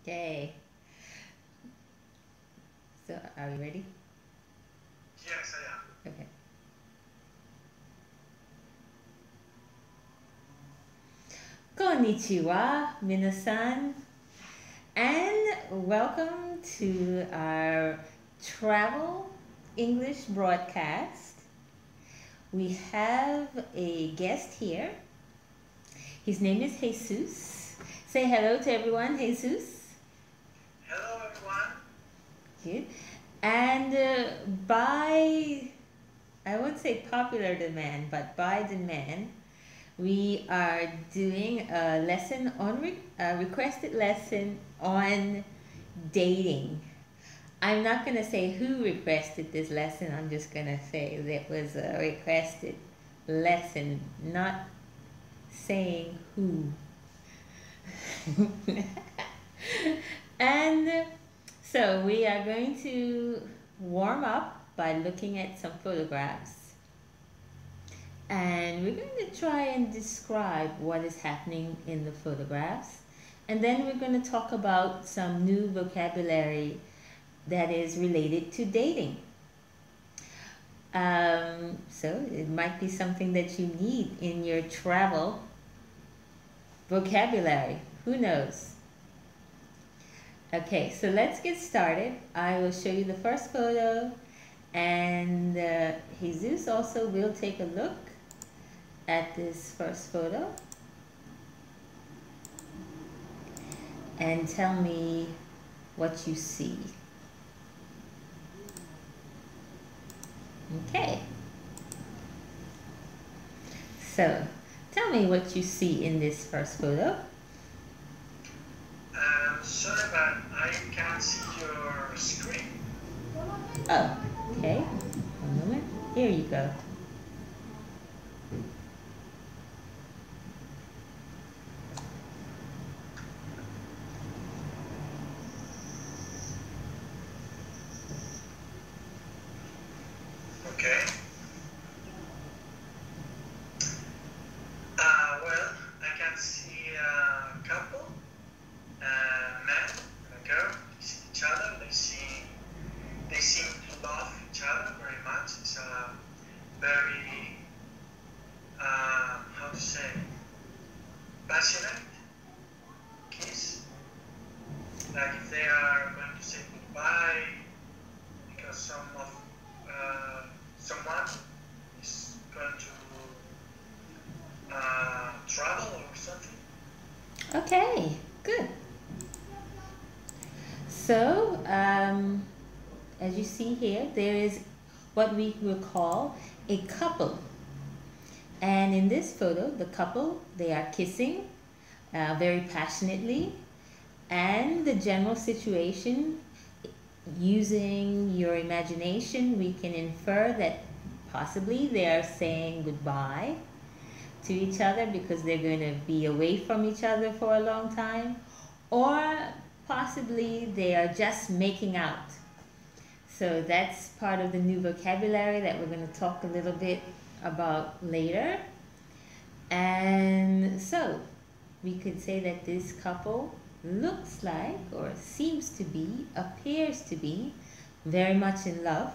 Okay, so are you ready? Yes, I am. Okay. Konnichiwa, minasan, and welcome to our travel English broadcast. We have a guest here. His name is Jesus. Say hello to everyone, Jesus. Hello, everyone. Good. And by, I won't say popular demand, but by demand, we are doing a lesson on a requested lesson on dating. I'm not going to say who requested this lesson. I'm just going to say that was a requested lesson, not saying who. And so we are going to warm up by looking at some photographs. And we're going to try and describe what is happening in the photographs. And then we're going to talk about some new vocabulary that is related to dating. So it might be something that you need in your travel vocabulary. Who knows? Okay, so let's get started. I will show you the first photo, and Jesus also will take a look at this first photo and tell me what you see. Okay. So, tell me what you see in this first photo. Sorry, but I can't see your screen. Oh, okay. One moment. Here you go. Okay. Well, I can see a couple, a man and a girl. They see each other. They seem to love each other very much. It's a very, how to say, passionate kiss. Like if they are going to say goodbye because someone is going to travel or something. Okay, good. So, as you see here, there is what we will call a couple. And in this photo, the couple, they are kissing very passionately. And the general situation, using your imagination, we can infer that possibly they are saying goodbye to each other because they're going to be away from each other for a long time, or possibly they are just making out. So that's part of the new vocabulary that we're going to talk a little bit about later. And so we could say that this couple looks like, or seems to be, appears to be very much in love.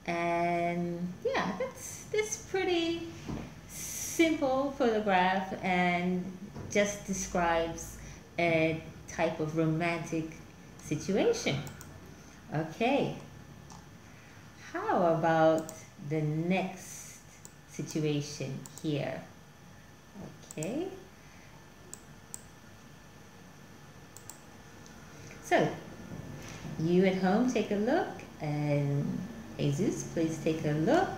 And yeah, that's pretty simple photograph and just describes a type of romantic situation. Okay, how about the next situation here? Okay, so you at home take a look, and Jesus, please take a look.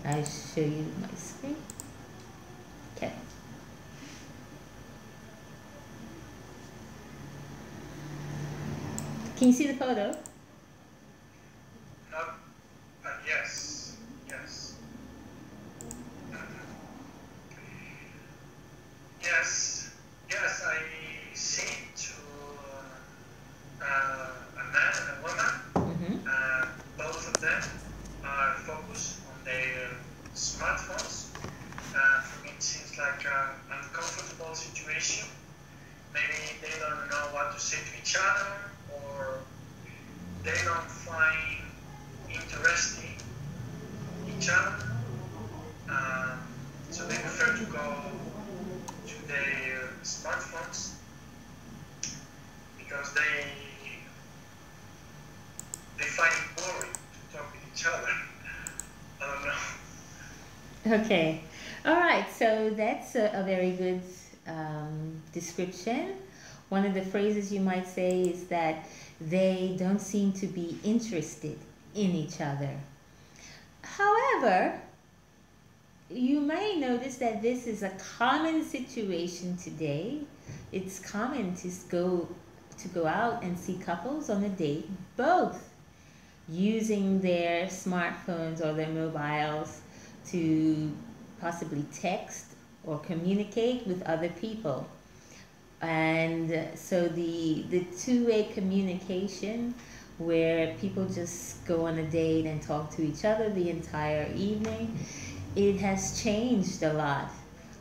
I'll show you my screen. Okay. Can you see the photo? Not, yes, yes. Yes, yes, I see two, a man and a woman. Mm-hmm. Both of them are focused on their smartphones. For me, it seems like an uncomfortable situation. Maybe they don't know what to say to each other, or they don't find interesting each other. So they prefer to go to their smartphones because they find it boring to talk with each other. I don't know. Okay. All right. So that's a very good description. One of the phrases you might say is that they don't seem to be interested in each other. However, you may notice that this is a common situation today. It's common to go out and see couples on a date, both using their smartphones or their mobiles to possibly text or communicate with other people. And so the two-way communication where people just go on a date and talk to each other the entire evening, it has changed a lot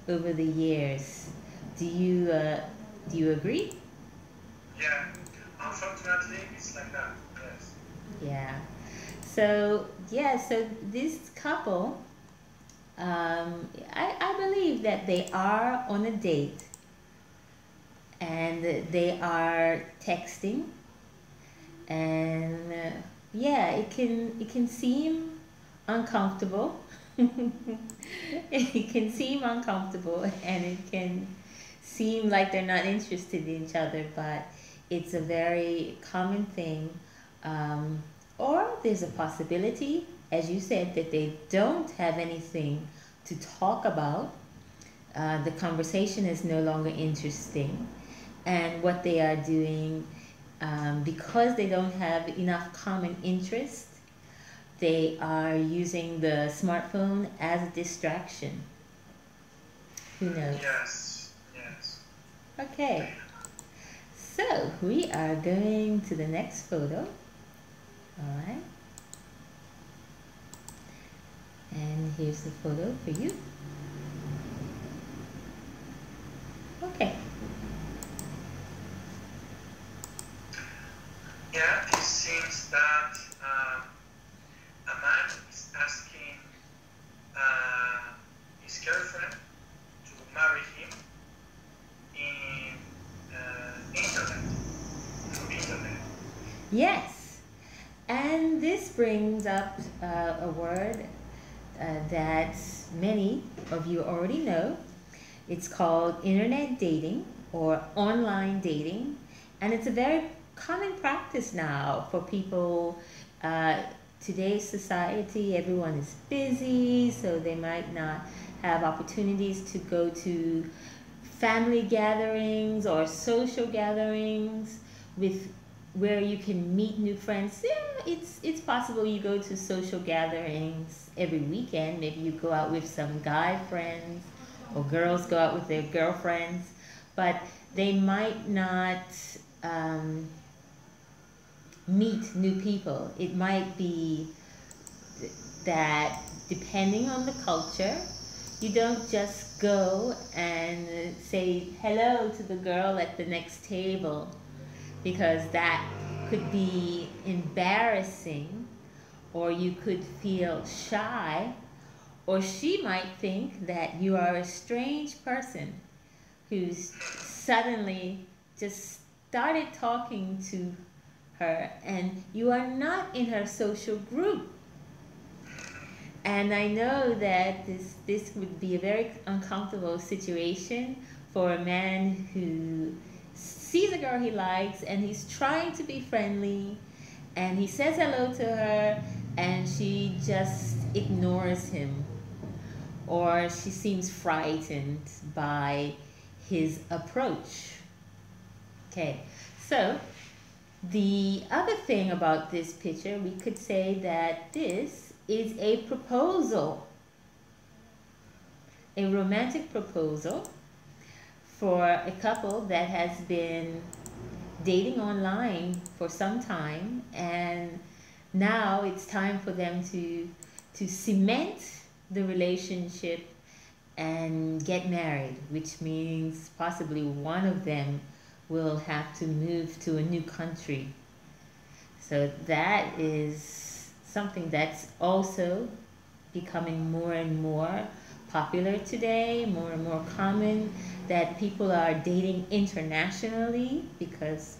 over the years. Do you agree? Yeah, unfortunately, it's like that. Yes. Yeah. So this couple, I believe that they are on a date and they are texting, and yeah, it can seem uncomfortable. It can seem uncomfortable, and it can seem like they're not interested in each other, but it's a very common thing. Or there's a possibility, as you said, that they don't have anything to talk about. The conversation is no longer interesting, and what they are doing, because they don't have enough common interest, they are using the smartphone as a distraction. Who knows? Yes. Yes. Okay, so we are going to the next photo. All right. And here's the photo for you. Okay. Yeah, it seems that a man is asking his girlfriend to marry him in internet, through internet. Yes. And this brings up a word that many of you already know. It's called internet dating or online dating. And it's a very common practice now for people. Today's society, everyone is busy, so they might not have opportunities to go to family gatherings or social gatherings with where you can meet new friends. Yeah, it's possible you go to social gatherings every weekend. Maybe you go out with some guy friends, or girls go out with their girlfriends, but they might not meet new people. It might be that depending on the culture, you don't just go and say hello to the girl at the next table, because that could be embarrassing, or you could feel shy, or she might think that you are a strange person who's suddenly just started talking to her and you are not in her social group. And I know that this would be a very uncomfortable situation for a man who sees a girl he likes and he's trying to be friendly, and he says hello to her and she just ignores him, or she seems frightened by his approach. Okay, so the other thing about this picture, we could say that this is a proposal, a romantic proposal for a couple that has been dating online for some time, and now it's time for them to cement the relationship and get married, which means possibly one of them will have to move to a new country. So that is something that's also becoming more and more popular today, more and more common, that people are dating internationally because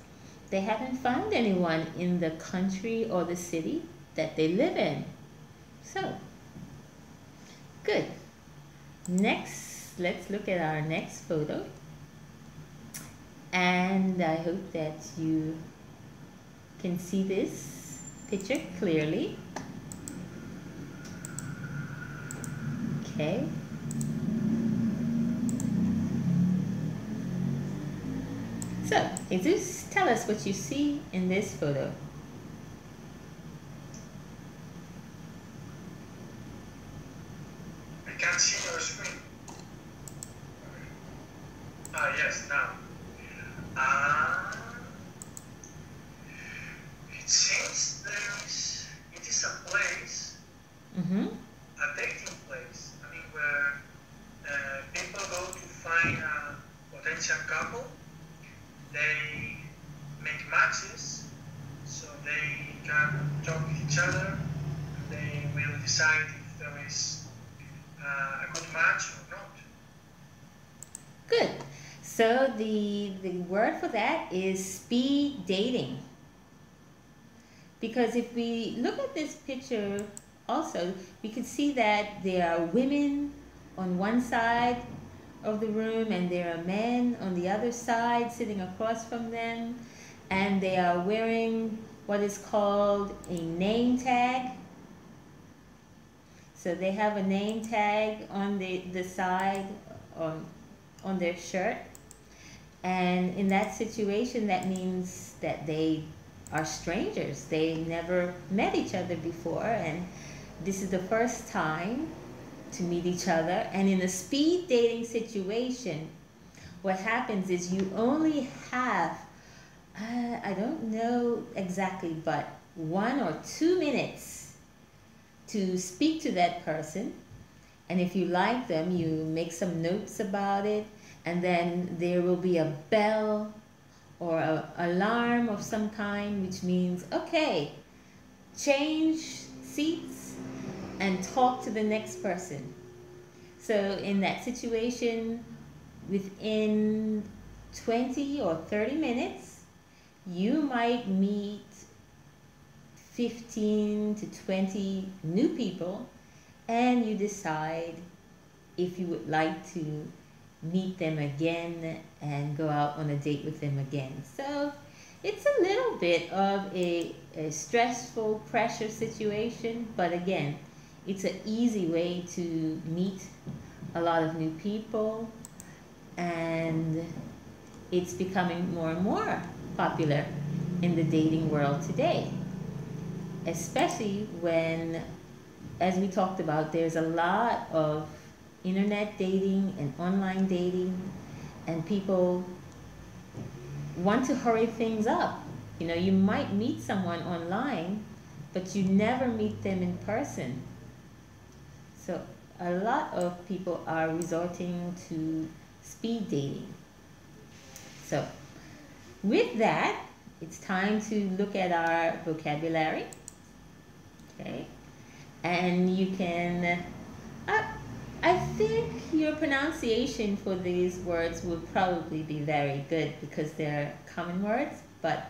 they haven't found anyone in the country or the city that they live in. So, good. Next, let's look at our next photo. And I hope that you can see this picture clearly. Okay. So, Jesus, tell us what you see in this photo. I can't see your screen. Ah, yes, now. It seems it is a place, Mm-hmm. a dating place. I mean, where people go to find a potential couple. They make matches, so they can talk with each other. They will decide if there is a good match or not. Good. So the word for that is speed dating. Because if we look at this picture also, we can see that there are women on one side of the room and there are men on the other side sitting across from them, and they are wearing what is called a name tag. So they have a name tag on the side on their shirt. And in that situation, that means that they are strangers. They never met each other before, and this is the first time to meet each other. And in a speed dating situation, what happens is you only have, I don't know exactly, but 1 or 2 minutes to speak to that person. And if you like them, you make some notes about it, and then there will be a bell or an alarm of some kind, which means, okay, change seats and talk to the next person. So in that situation, within 20 or 30 minutes, you might meet 15 to 20 new people, and you decide if you would like to meet them again and go out on a date with them again. So it's a little bit of a stressful pressure situation, but again, it's an easy way to meet a lot of new people, and it's becoming more and more popular in the dating world today, especially when, as we talked about, there's a lot of internet dating and online dating, and people want to hurry things up. You know, you might meet someone online, but you never meet them in person. So a lot of people are resorting to speed dating. So with that, it's time to look at our vocabulary. Okay, and you can I think your pronunciation for these words will probably be very good because they're common words, but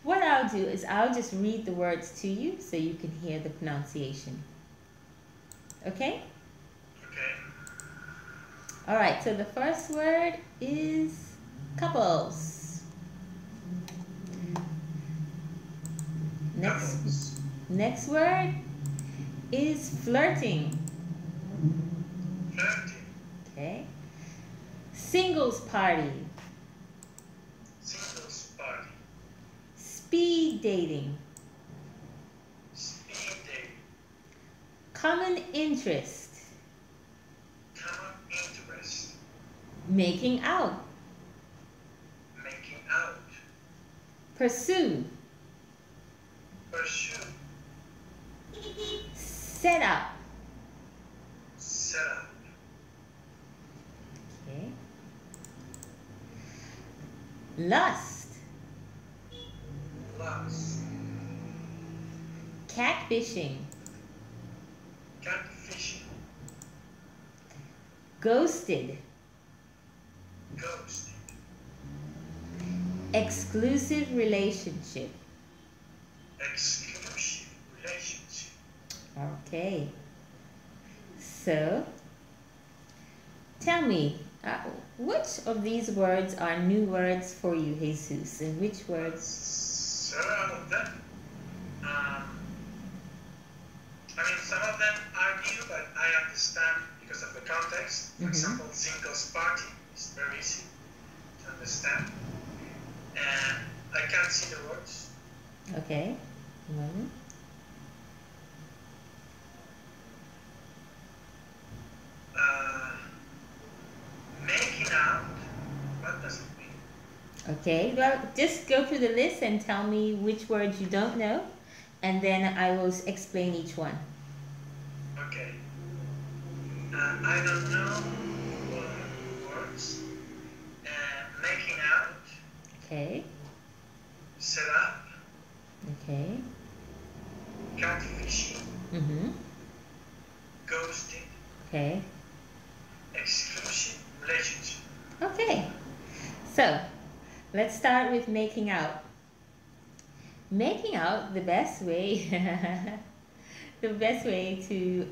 what I'll do is I'll just read the words to you so you can hear the pronunciation. Okay? Okay. All right, so the first word is couples. Next word is flirting. Flirting. Okay. Singles party. Singles party. Speed dating. Speed dating. Common interest. Common interest. Making out. Making out. Pursue. Pursue. Set up. Set up. Okay. Lust. lust, Catfishing. catfishing, Ghosted. ghosting, Exclusive relationship. exclusive relationship. Okay. So, tell me, which of these words are new words for you, Jesus? And which words? Several of them. I mean, some of them are new, but I understand because of the context. For example, singles party is very easy to understand. And I can't see the words. Okay. One. Making out, what does it mean? Okay, well, just go through the list and tell me which words you don't know, and then I will explain each one. Okay. I don't know words. Making out, Okay. set up, Okay. catfishing, ghosting, Okay. exclusive relationship. Okay. So, let's start with making out. Making out, the best way, the best way to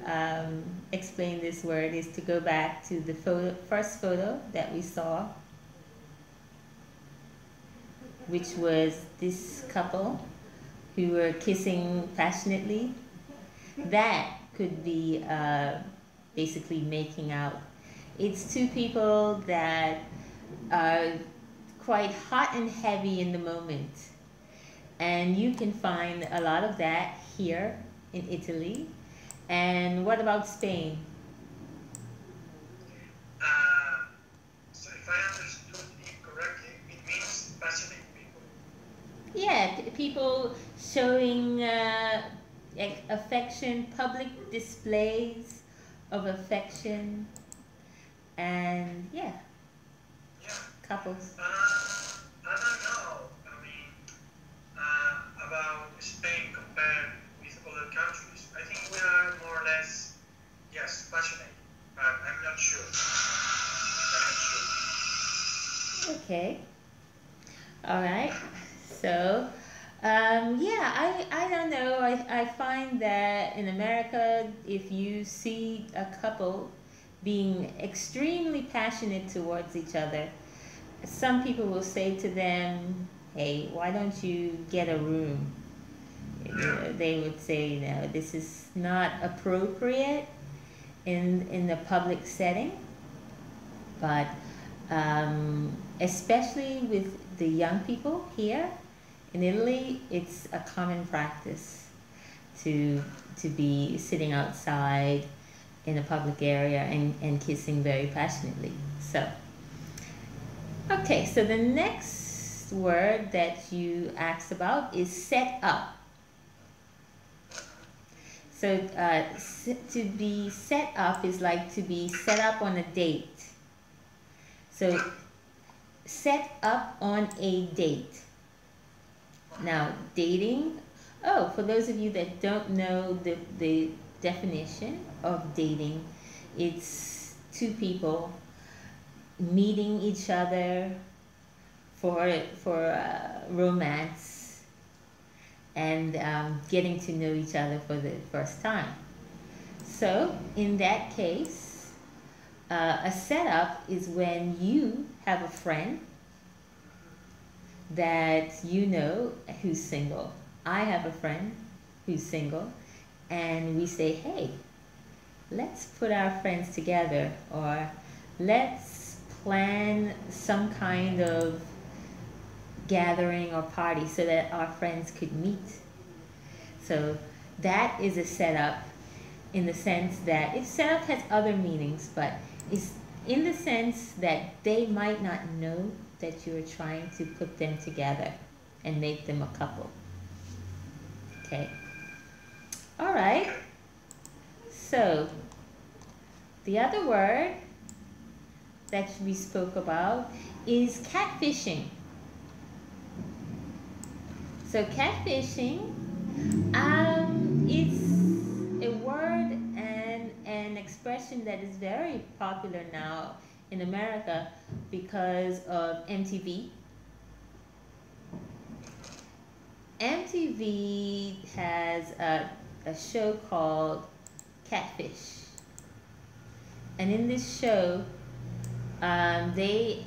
explain this word is to go back to the first photo that we saw, which was this couple who were kissing passionately. That could be basically making out. It's two people that are quite hot and heavy in the moment. And you can find a lot of that here in Italy. And what about Spain? So if I understood it correctly, it means passionate people. Yeah, people showing affection, public displays of affection, and yeah, Yeah. couples. I don't know. I mean, about Spain compared with other countries. I think we are more or less, yes, passionate, but I'm not sure. Okay. All right. So, yeah, I don't know. I find that in America, if you see a couple being extremely passionate towards each other, some people will say to them, hey, why don't you get a room? They would say, no, this is not appropriate in the public setting. But especially with the young people here in Italy, it's a common practice to be sitting outside in a public area and kissing very passionately. So, okay, so the next word that you asked about is set up. So to be set up is like to be set up on a date. So set up on a date. Now dating, oh, for those of you that don't know the definition of dating, it's two people meeting each other for romance and getting to know each other for the first time. So in that case, a setup is when you have a friend that you know who's single. I have a friend who's single, and we say, hey, let's put our friends together, or let's plan some kind of gathering or party so that our friends could meet. So that is a setup in the sense that setup has other meanings, but it's in the sense that they might not know that you are trying to put them together and make them a couple. Okay. All right. So the other word that we spoke about is catfishing. So catfishing, it's a word and an expression that is very popular now in America because of MTV. MTV has a show called Catfish. And in this show, they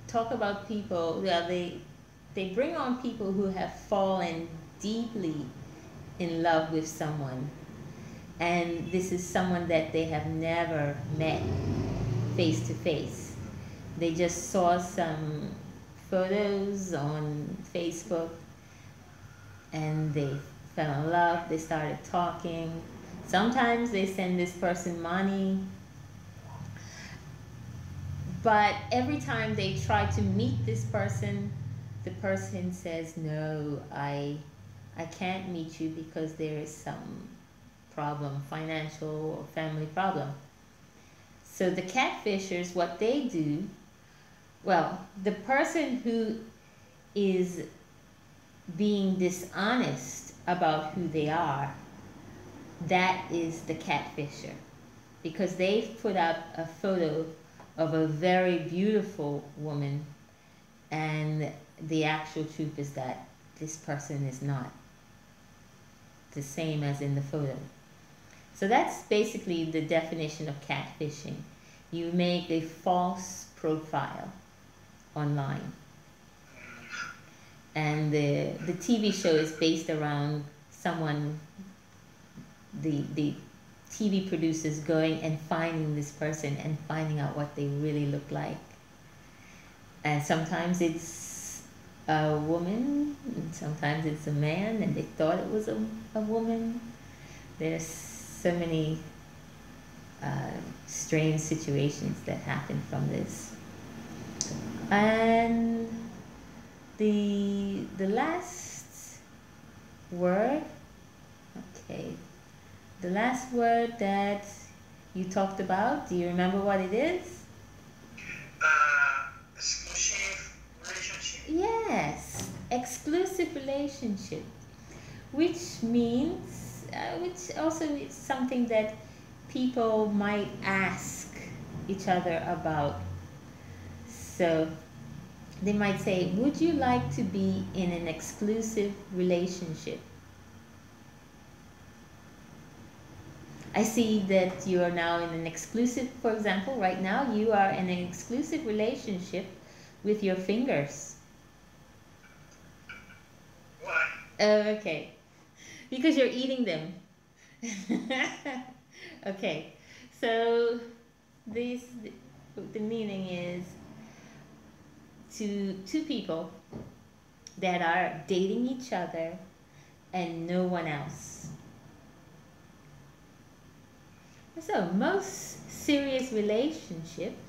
talk about people, well, they bring on people who have fallen deeply in love with someone. And this is someone that they have never met face to face. They just saw some photos on Facebook and they fell in love, they started talking. Sometimes they send this person money, but every time they try to meet this person, the person says, no, I can't meet you because there is some problem, financial or family problem. So the catfishers, what they do, well, the person who is being dishonest about who they are, that is the catfisher. Because they've put up a photo of a very beautiful woman, and the actual truth is that this person is not the same as in the photo. So that's basically the definition of catfishing. You make a false profile online. And the TV show is based around someone, the TV producers going and finding this person and finding out what they really look like. And sometimes it's a woman, and sometimes it's a man, and they thought it was a woman. There's so many strange situations that happen from this. And the last word, okay, the last word that you talked about, do you remember what it is? Exclusive relationship. Yes, exclusive relationship, which means, which also is something that people might ask each other about. So they might say, would you like to be in an exclusive relationship? I see that you are now in an exclusive, for example, right now you are in an exclusive relationship with your fingers. Why? Okay, because you're eating them. Okay, so the meaning is to two people that are dating each other and no one else. So most serious relationships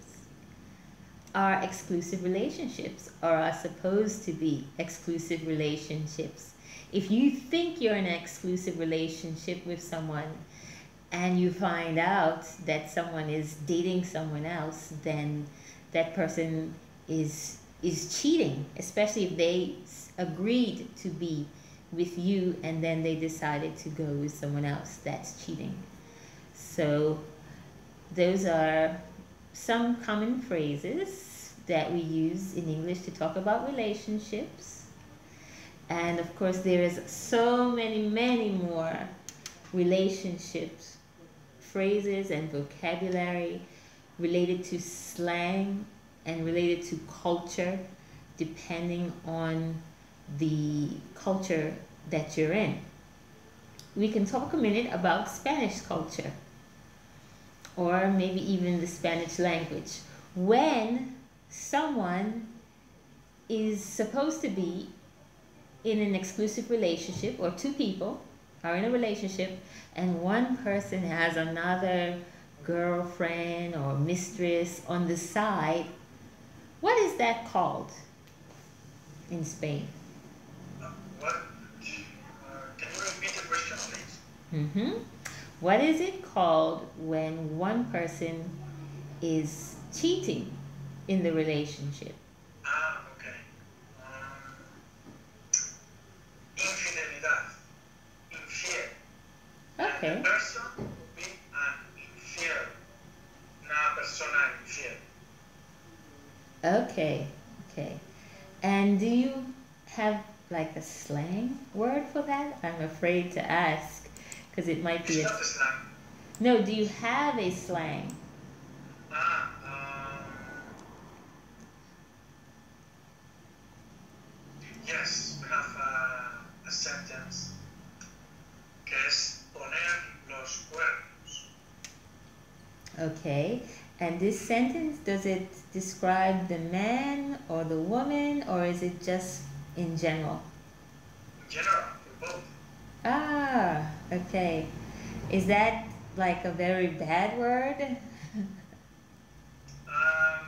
are exclusive relationships, or are supposed to be exclusive relationships. If you think you're in an exclusive relationship with someone and you find out that someone is dating someone else, then that person is cheating, especially if they agreed to be with you and then they decided to go with someone else. That's cheating. So those are some common phrases that we use in English to talk about relationships. And of course there is so many more relationships, phrases and vocabulary related to slang and related to culture, depending on the culture that you're in. We can talk a minute about Spanish culture, or maybe even the Spanish language. When someone is supposed to be in an exclusive relationship, or two people are in a relationship and one person has another girlfriend or mistress on the side, what is that called in Spain? What? Can you repeat the question, please? Mm-hmm. What is it called when one person is cheating in the relationship? Okay. Okay, okay. And do you have like a slang word for that? I'm afraid to ask because it might be It's a. not a slang. No, do you have a slang? Ah, yes, we have a sentence que es poner los cuernos. Okay. And this sentence, does it describe the man or the woman, or is it just in general? In general, for both. Ah, okay. Is that like a very bad word? Um,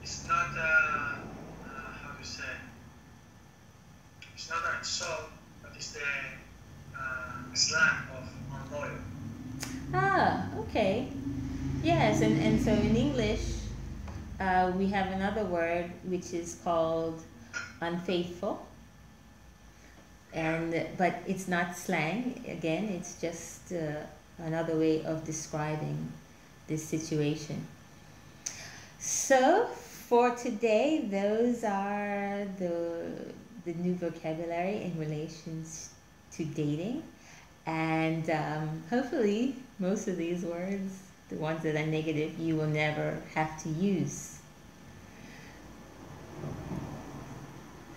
it's not how do you say? It's not an insult, but it's the slang of unloyal. Ah, okay. Yes, and so in English, we have another word which is called unfaithful, and but it's not slang. Again, it's just another way of describing this situation. So for today, those are the new vocabulary in relations to dating, and hopefully most of these words, the ones that are negative, you will never have to use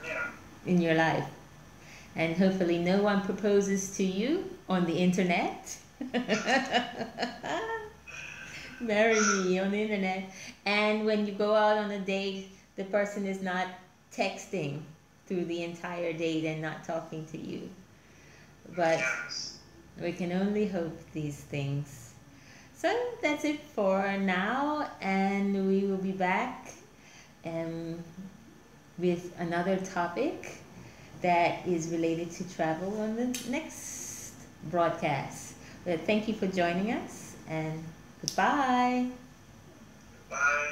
Yeah. in your life. And hopefully no one proposes to you on the internet. Marry me on the internet. And when you go out on a date, the person is not texting through the entire date and not talking to you. But Yes. we can only hope these things. So that's it for now, and we will be back with another topic that is related to travel on the next broadcast. But thank you for joining us, and goodbye. Bye.